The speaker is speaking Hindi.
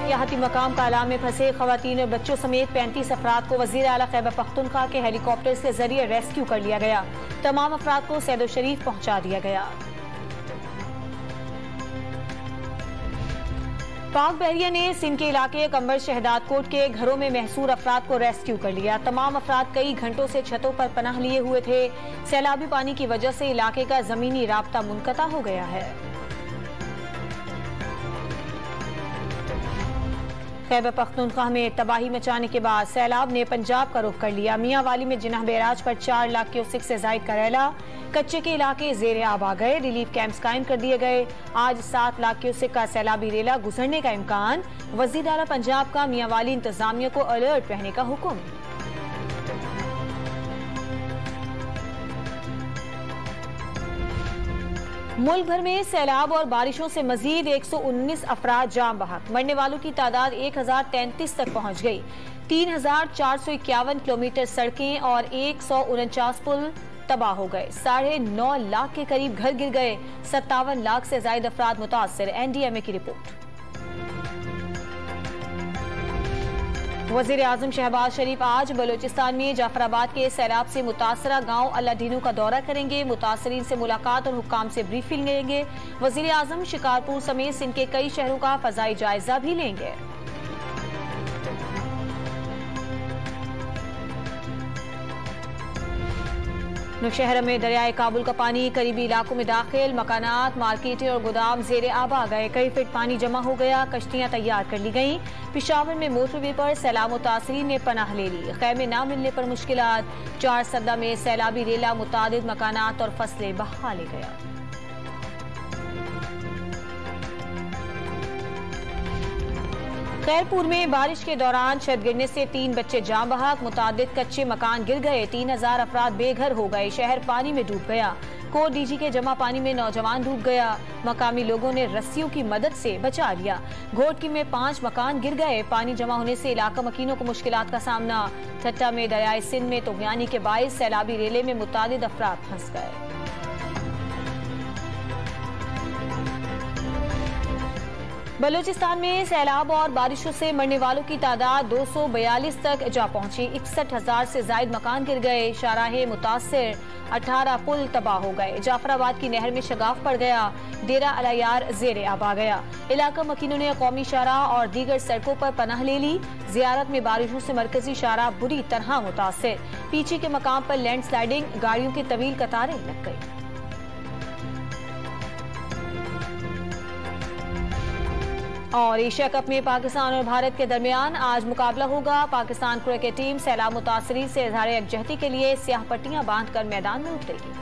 सियाहती मकाम कालाम में फंसे खवातीन और बच्चों समेत 35 अफराद को वजीर आला खैबर पख्तूनख्वा के हेलीकॉप्टर के जरिए रेस्क्यू कर लिया गया। तमाम अफराद को सैदो शरीफ पहुंचा दिया गया। पाक बहरिया ने सिंध के इलाके कंबर शहदाद कोट के घरों में महसूर अफराद को रेस्क्यू कर लिया। तमाम अफराद कई घंटों से छतों पर पनाह लिए हुए थे। सैलाबी पानी की वजह से इलाके का जमीनी राब्ता मुनक़ता हो गया है। खैबर पख्तूनख्वा में तबाही मचाने के बाद सैलाब ने पंजाब का रुख कर लिया। मियांवाली में जिनाह बैराज पर 4 लाख क्यूसेक से जायद करेला। कच्चे के इलाके जेर आब आ गए। रिलीफ कैंप्स कायम कर दिए गए। आज 7 लाख क्यूसेक का सैलाबी रेला गुजरने का इम्कान। वजीर आला पंजाब का मियांवाली इंतजामिया को अलर्ट रहने का हुक्म। मुल्क भर में सैलाब और बारिशों से मजीद 119 अफराद जाम बहक। मरने वालों की तादाद 1033 तक पहुंच गई। 3451 किलोमीटर सड़कें और 149 पुल तबाह हो गए। 9.5 लाख के करीब घर गिर गए। 57 लाख से ज्यादा अफराद मुतासिर। NDMA की रिपोर्ट। वजीर आजम शहबाज शरीफ आज बलोचिस्तान में जाफराबाद के सैलाब से मुतासरा गांव अल्लादीनू का दौरा करेंगे। मुतासरीन से मुलाकात और हुक्काम से ब्रीफिंग लेंगे। वजीर आजम शिकारपुर समेत सिंध के कई शहरों का फजाई जायजा भी लेंगे। नौशहरा में दरियाए काबुल का पानी करीबी इलाकों में दाखिल। मकानात, मार्केटें और गोदाम जेर आब आ गए। कई फीट पानी जमा हो गया। कश्तियां तैयार कर ली गईं। पिशावर में मोटरवे पर सैलाब मुतासरीन ने पनाह ले ली। खैमे न मिलने पर मुश्किलात। 4 सद्दा में सैलाबी रेला मुतादिद मकानात और फसलें बहा ले गया। खैरपुर में बारिश के दौरान छत गिरने से 3 बच्चे जाम बहक। मुतादिद कच्चे मकान गिर गए। 3000 अफराद बेघर हो गए। शहर पानी में डूब गया। कोट डीजी के जमा पानी में नौजवान डूब गया। मकामी लोगों ने रस्सियों की मदद से बचा लिया। घोटकी में 5 मकान गिर गए। पानी जमा होने से इलाका मकीनों को मुश्किलात का सामना। ठट्टा में दरियाए सिंध में तुगयानी के बाइस सैलाबी रेले में मुतादिद अफराद फंस गए। बलूचिस्तान में सैलाब और बारिशों से मरने वालों की तादाद 242 तक जा पहुंची। 61,000 से ज्यादा मकान गिर गए। शाहराहे मुतासिर। 18 पुल तबाह हो गए। जाफराबाद की नहर में शगाफ पड़ गया। डेरा अलायार जेर आब आ गया। इलाका मकीनों ने कौमी शाहराह और दीगर सड़कों पर पनाह ले ली। जियारत में बारिशों से मरकजी शाहराह बुरी तरह मुतासिर। पीछे के मकाम पर लैंडस्लाइडिंग, गाड़ियों की तवील कतारें लग गई। और एशिया कप में पाकिस्तान और भारत के दरमियान आज मुकाबला होगा। पाकिस्तान क्रिकेट टीम सैलाब मुतासरीन से इजहार यकजहती के लिए स्याह पट्टियां बांधकर मैदान में उतरेगी।